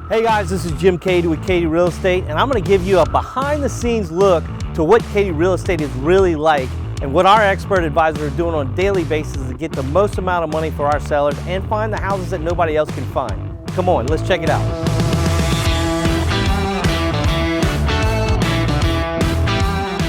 Hey guys, this is Jim Keaty with Keaty Real Estate, and I'm going to give you a behind the scenes look to what Keaty Real Estate is really like and what our expert advisors are doing on a daily basis to get the most amount of money for our sellers and find the houses that nobody else can find. Come on, let's check it out.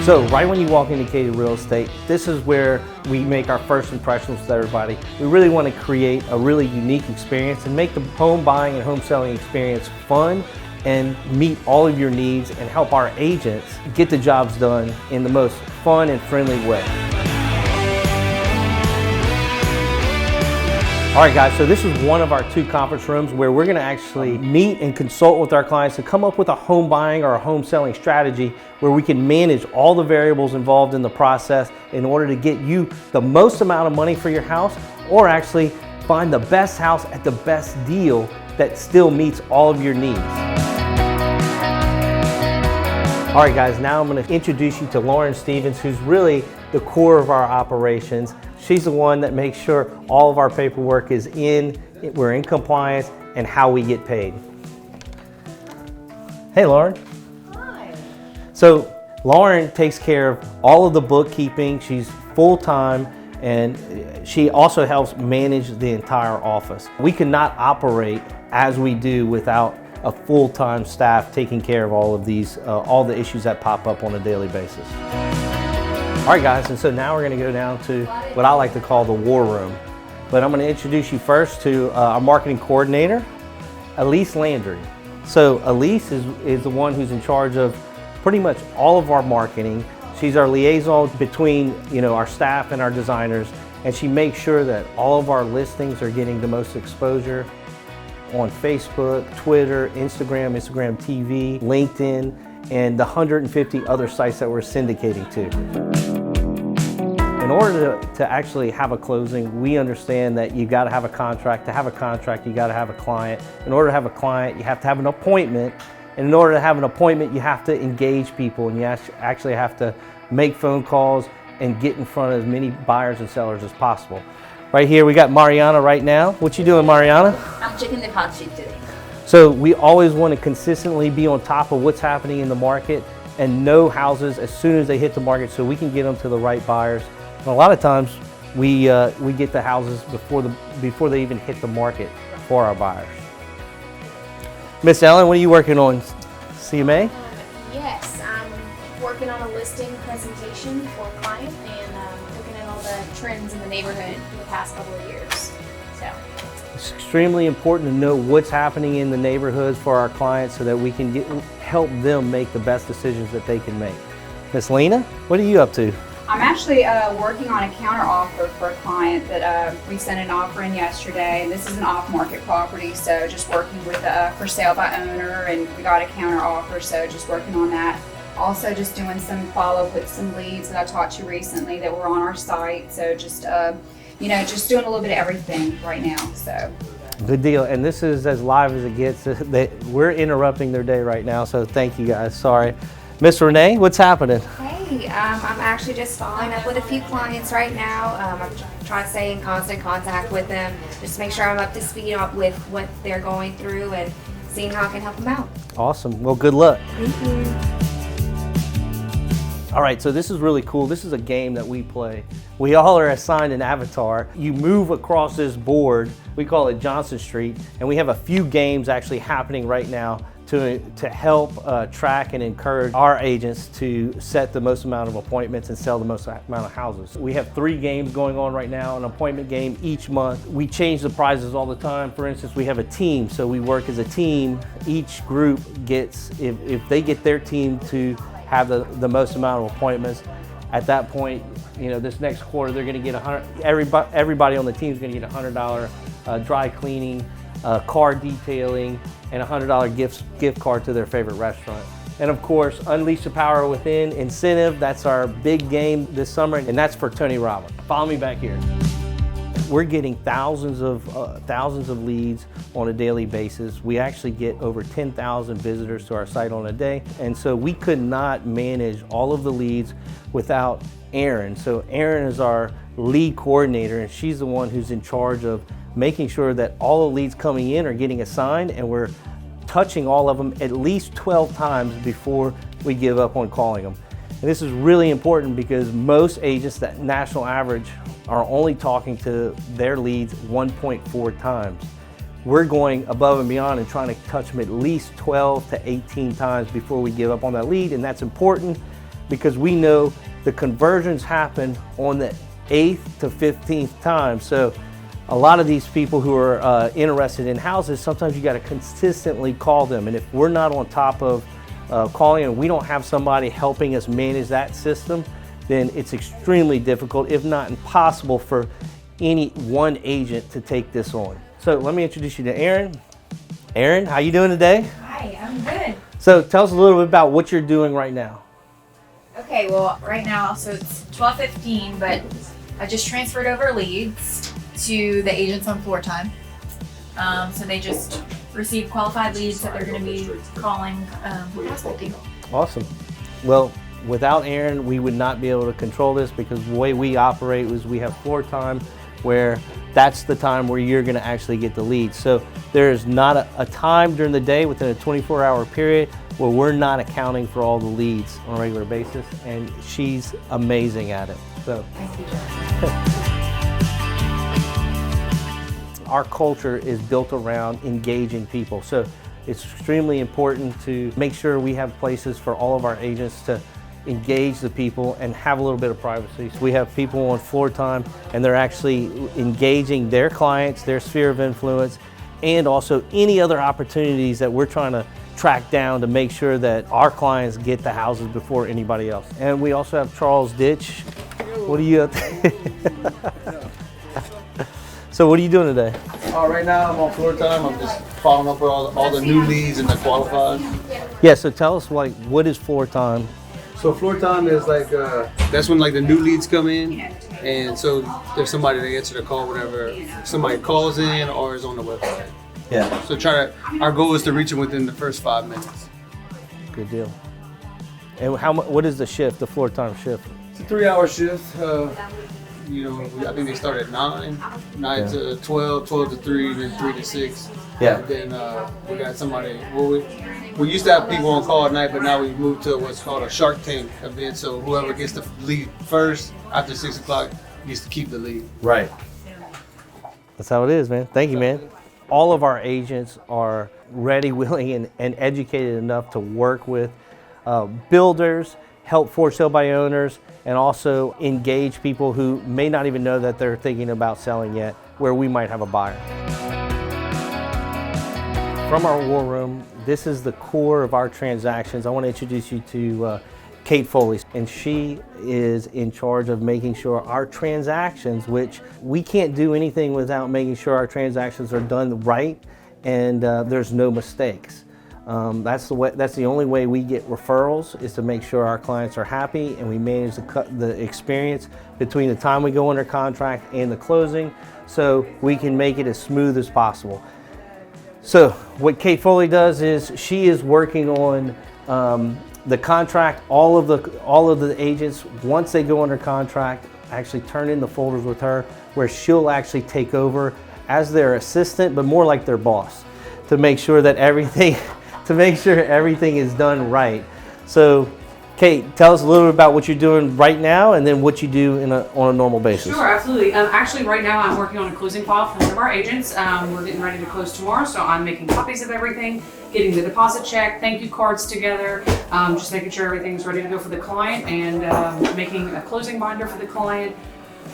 So right when you walk into Keaty Real Estate, this is where we make our first impressions with everybody. We really want to create a really unique experience and make the home buying and home selling experience fun and meet all of your needs and help our agents get the jobs done in the most fun and friendly way. All right guys, so this is one of our 2 conference rooms where we're going to actually meet and consult with our clients to come up with a home buying or a home selling strategy where we can manage all the variables involved in the process in order to get you the most amount of money for your house, or actually find the best house at the best deal that still meets all of your needs. All right guys, now I'm going to introduce you to Lauren Stevens, who's really the core of our operations. She's the one that makes sure all of our paperwork is we're in compliance, and how we get paid. Hey Lauren. Hi. So Lauren takes care of all of the bookkeeping. She's full-time, and she also helps manage the entire office. We cannot operate as we do without a full-time staff taking care of all of these, all the issues that pop up on a daily basis. All right guys, and so now we're going to go down to what I like to call the war room. But I'm going to introduce you first to our marketing coordinator, Elise Landry. So Elise is the one who's in charge of pretty much all of our marketing. She's our liaison between our staff and our designers, and she makes sure that all of our listings are getting the most exposure on Facebook, Twitter, Instagram TV, LinkedIn, and the 150 other sites that we're syndicating to. In order to actually have a closing, we understand that you got to have a contract. To have a contract, you got to have a client. In order to have a client, you have to have an appointment. And in order to have an appointment, you have to engage people, and you actually have to make phone calls and get in front of as many buyers and sellers as possible. Right here, we got Mariana right now. What you doing, Mariana? I'm checking the hot sheet today. So we always want to consistently be on top of what's happening in the market and know houses as soon as they hit the market so we can get them to the right buyers. And a lot of times we get the houses before they even hit the market for our buyers. Miss Ellen, what are you working on? CMA? Yes, I'm working on a listing presentation for a client and looking at all the trends in the neighborhood for the past couple of years. So it's extremely important to know what's happening in the neighborhoods for our clients so that we can help them make the best decisions that they can make. Miss Lena, what are you up to? I'm actually working on a counter offer for a client that we sent an offer in yesterday. This is an off-market property, so just working with for sale by owner, and we got a counter offer, so just working on that. Also just doing some follow-up with some leads that I talked to recently that were on our site, so just just doing a little bit of everything right now. So good deal. And this is as live as it gets. We're interrupting their day right now, so thank you guys. Sorry. Miss Renee, what's happening? Hey, I'm actually just following up with a few clients right now. I'm trying to stay in constant contact with them, just to make sure I'm up to speed with what they're going through and seeing how I can help them out. Awesome. Well, good luck. Thank you. All right, so this is really cool. This is a game that we play. We all are assigned an avatar. You move across this board. We call it Johnson Street, and we have a few games actually happening right now to help track and encourage our agents to set the most amount of appointments and sell the most amount of houses. We have 3 games going on right now, an appointment game each month. We change the prizes all the time. For instance, we have a team, so we work as a team. Each group gets, if they get their team to have the most amount of appointments, at that point, this next quarter, they're gonna get everybody on the team is gonna get $100 dry cleaning, car detailing, and a $100 gift card to their favorite restaurant. And of course, Unleash the Power Within incentive, that's our big game this summer, and that's for Tony Robbins. Follow me back here. We're getting thousands of leads on a daily basis. We actually get over 10,000 visitors to our site on a day. And so we could not manage all of the leads without Erin. So Erin is our lead coordinator, and she's the one who's in charge of making sure that all the leads coming in are getting assigned, and we're touching all of them at least 12 times before we give up on calling them. And this is really important because most agents, that national average, are only talking to their leads 1.4 times. We're going above and beyond and trying to touch them at least 12 to 18 times before we give up on that lead. And that's important because we know the conversions happen on the 8th to 15th time. So a lot of these people who are interested in houses, sometimes you got to consistently call them. And if we're not on top of calling and we don't have somebody helping us manage that system, then it's extremely difficult, if not impossible, for any one agent to take this on. So let me introduce you to Erin. Erin, how you doing today? Hi, I'm good. So tell us a little bit about what you're doing right now. Okay, well, right now, so it's 12:15, but I just transferred over leads to the agents on floor time. So they just received qualified leads that they're going to be calling household people. Awesome. Well, without Erin, we would not be able to control this because the way we operate is we have floor time where that's the time where you're going to actually get the leads. So there is not a time during the day within a 24-hour period where we're not accounting for all the leads on a regular basis, and she's amazing at it. So. Thank you, Jeff. Our culture is built around engaging people. So it's extremely important to make sure we have places for all of our agents to engage the people and have a little bit of privacy. So we have people on floor time and they're actually engaging their clients, their sphere of influence, and also any other opportunities that we're trying to track down to make sure that our clients get the houses before anybody else. And we also have Charles Ditch. What are you So what are you doing today? Right now I'm on floor time. I'm just following up with all the new leads and the qualified. Yeah, so tell us what is floor time? So floor time is like, that's when like the new leads come in. And so there's somebody to answer the call whenever somebody calls in or is on the website. Yeah. So our goal is to reach them within the first 5 minutes. Good deal. And what is the shift, the floor time shift? It's a 3-hour shift. I think they start at 9 to 12, 12 to 3, then 3 to 6. Yeah. And then we got somebody, we used to have people on call at night, but now we moved to what's called a Shark Tank event. So whoever gets the lead first after 6 o'clock needs to keep the lead. Right. That's how it is, man. Thank you, man. All of our agents are ready, willing, and educated enough to work with builders, help for sale by owners, and also engage people who may not even know that they're thinking about selling yet, where we might have a buyer. From our war room, this is the core of our transactions. I want to introduce you to Kate Foley, and she is in charge of making sure our transactions, which we can't do anything without making sure our transactions are done right and there's no mistakes. That's the only way we get referrals, is to make sure our clients are happy and we manage the experience between the time we go under contract and the closing, so we can make it as smooth as possible. So what Kate Foley does is she is working on the contract. All of the agents, once they go under contract, actually turn in the folders with her, where she'll actually take over as their assistant, but more like their boss, to make sure that everything is done right. So Kate, tell us a little bit about what you're doing right now and then what you do on a normal basis. Sure, absolutely. Actually, right now I'm working on a closing file for one of our agents. We're getting ready to close tomorrow, so I'm making copies of everything, getting the deposit check, thank you cards together, just making sure everything's ready to go for the client, and making a closing binder for the client.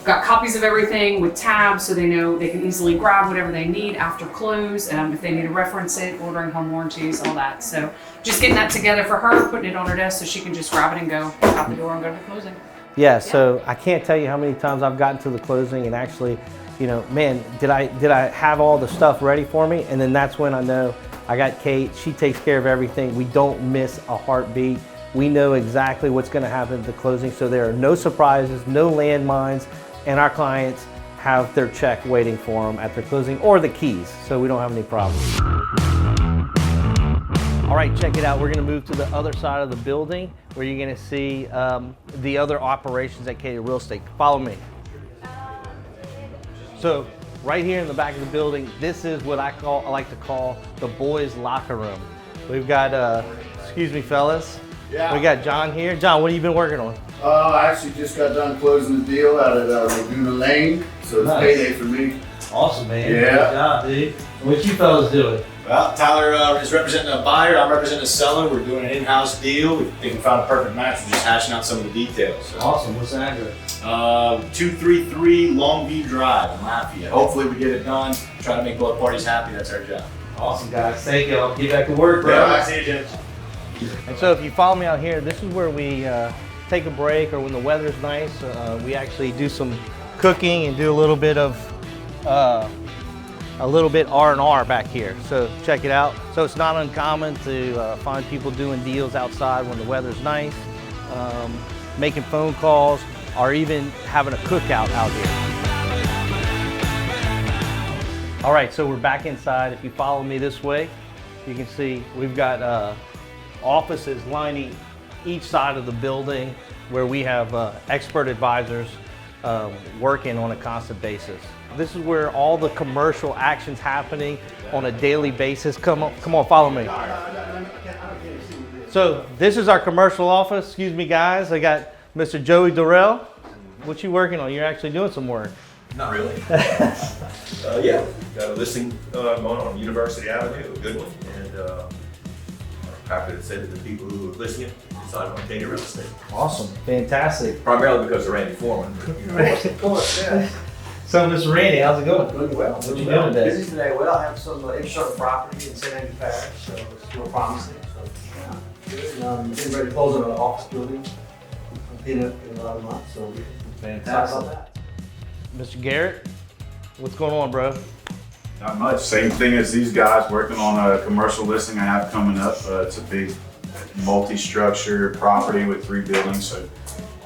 Got copies of everything with tabs so they know they can easily grab whatever they need after close, if they need to reference it, ordering home warranties, all that. So just getting that together for her, putting it on her desk so she can just grab it and go out the door and go to the closing. Yeah, so I can't tell you how many times I've gotten to the closing and actually, man, did I have all the stuff ready for me? And then that's when I know I got Kate. She takes care of everything. We don't miss a heartbeat. We know exactly what's going to happen at the closing, so there are no surprises, no landmines, and our clients have their check waiting for them at their closing, or the keys, so we don't have any problems. All right, check it out. We're gonna move to the other side of the building where you're gonna see the other operations at Keaty Real Estate. Follow me. So right here in the back of the building, this is what I like to call the boys' locker room. We've got, excuse me, fellas. Yeah. We got John here. John, what have you been working on? I actually just got done closing the deal out at Laguna Lane, so it's Nice. payday for me. Awesome, man. Yeah. Good job, dude. What you fellas doing? Well, Tyler is representing a buyer. I'm representing a seller. We're doing an in-house deal. We think we found a perfect match. We're just hashing out some of the details. So, Awesome. What's the address? 233 Longview Drive in Lafayette. Hopefully we get it done. Try to make both parties happy. That's our job. Awesome, guys. Thank you. I'll get back to work, bro. Yeah, see you, Jim. And so if you follow me out here, this is where we take a break, or when the weather's nice, we actually do some cooking and do a little bit of R&R back here. So check it out. So it's not uncommon to find people doing deals outside when the weather's nice, making phone calls, or even having a cookout out here. All right, so we're back inside. If you follow me this way, you can see we've got offices lining each side of the building where we have expert advisors working on a constant basis. This is where all the commercial action's happening on a daily basis. Come on, follow me. So this is our commercial office. Excuse me, guys. I got Mr. Joey Durrell. What you working on? You're actually doing some work. Not really. Yeah, got a listing going on University Avenue, a good one, and I'm happy to say that the people who are listing it decided on Keaty Real Estate. Awesome, fantastic. Primarily because of Randy Foreman. Of course, yeah. So, Mr. Randy, how's it going? Doing well. What you doing today? Busy today. Well, I have some infrastructure property in St. Andrew Parish, so it's more promising. So, yeah, good. Getting ready to close on an office building in about a month, so we're Fantastic. excited about that. Mr. Garrett, what's going on, bro? Not much. Same thing as these guys, working on a commercial listing I have coming up. It's a big multi-structure property with 3 buildings. So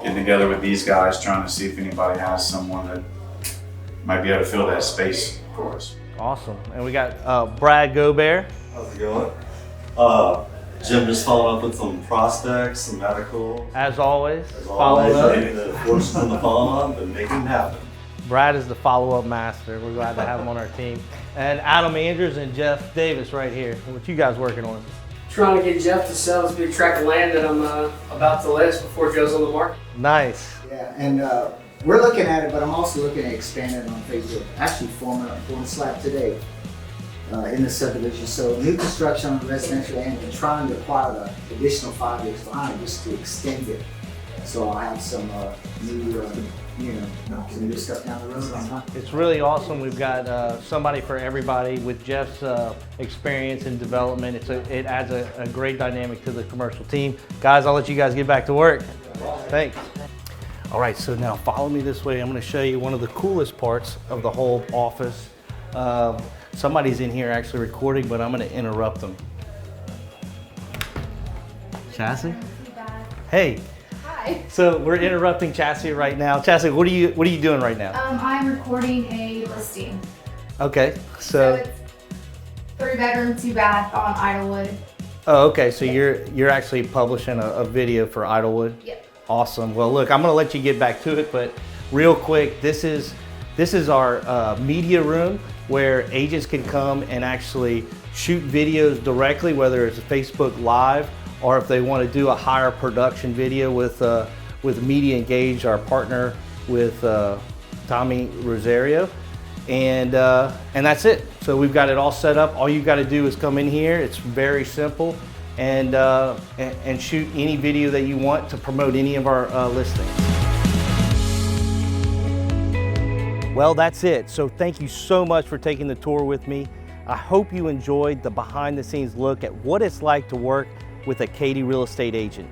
getting together with these guys, trying to see if anybody has someone that might be able to fill that space for us. Awesome. And we got Brad Gobert. How's it going? Jim just followed up with some prospects, some medical. As always, Always, follow up. maybe the forces on the follow-up and making it happen. Brad is the follow-up master. We're glad to have him on our team. And Adam Andrews and Jeff Davis right here. What you guys working on? Trying to get Jeff to sell this big tract of land that I'm about to list before it goes on the market. Nice. Yeah, and we're looking at it, but I'm also looking at expanding on Facebook. Actually forming a slab today in the subdivision. So new construction on the residential land and trying to acquire the additional 5 acres behind it just to extend it. So I have some new, some new stuff down the road. It's really awesome. We've got somebody for everybody with Jeff's experience in development. It adds a great dynamic to the commercial team. Guys, I'll let you guys get back to work. Thanks. All right, so now follow me this way. I'm gonna show you one of the coolest parts of the whole office. Somebody's in here actually recording, but I'm gonna interrupt them. Chassie? Hey. Hi. So we're interrupting Chassie right now. Chassie, what are you doing right now? I'm recording a listing. Okay, So it's 3-bedroom, 2-bath on Idlewood. Oh, okay. So you're actually publishing a video for Idlewood. Yep. Awesome. Well, look, I'm gonna let you get back to it, but real quick, this is our media room where agents can come and actually shoot videos directly, whether it's a Facebook Live or if they want to do a higher production video with Media Engage, our partner with Tommy Rosario, and that's it. So we've got it all set up. All you got to do is come in here. It's very simple, and shoot any video that you want to promote any of our listings. Well, that's it. So thank you so much for taking the tour with me. I hope you enjoyed the behind the scenes look at what it's like to work with a Keaty Real Estate agent.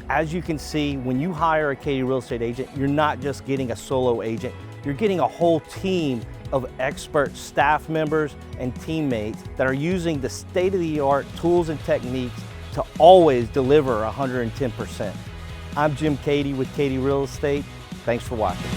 As you can see, when you hire a Keaty Real Estate agent, you're not just getting a solo agent, you're getting a whole team of expert staff members and teammates that are using the state-of-the-art tools and techniques to always deliver 110%. I'm Jim Keaty with Keaty Real Estate. Thanks for watching.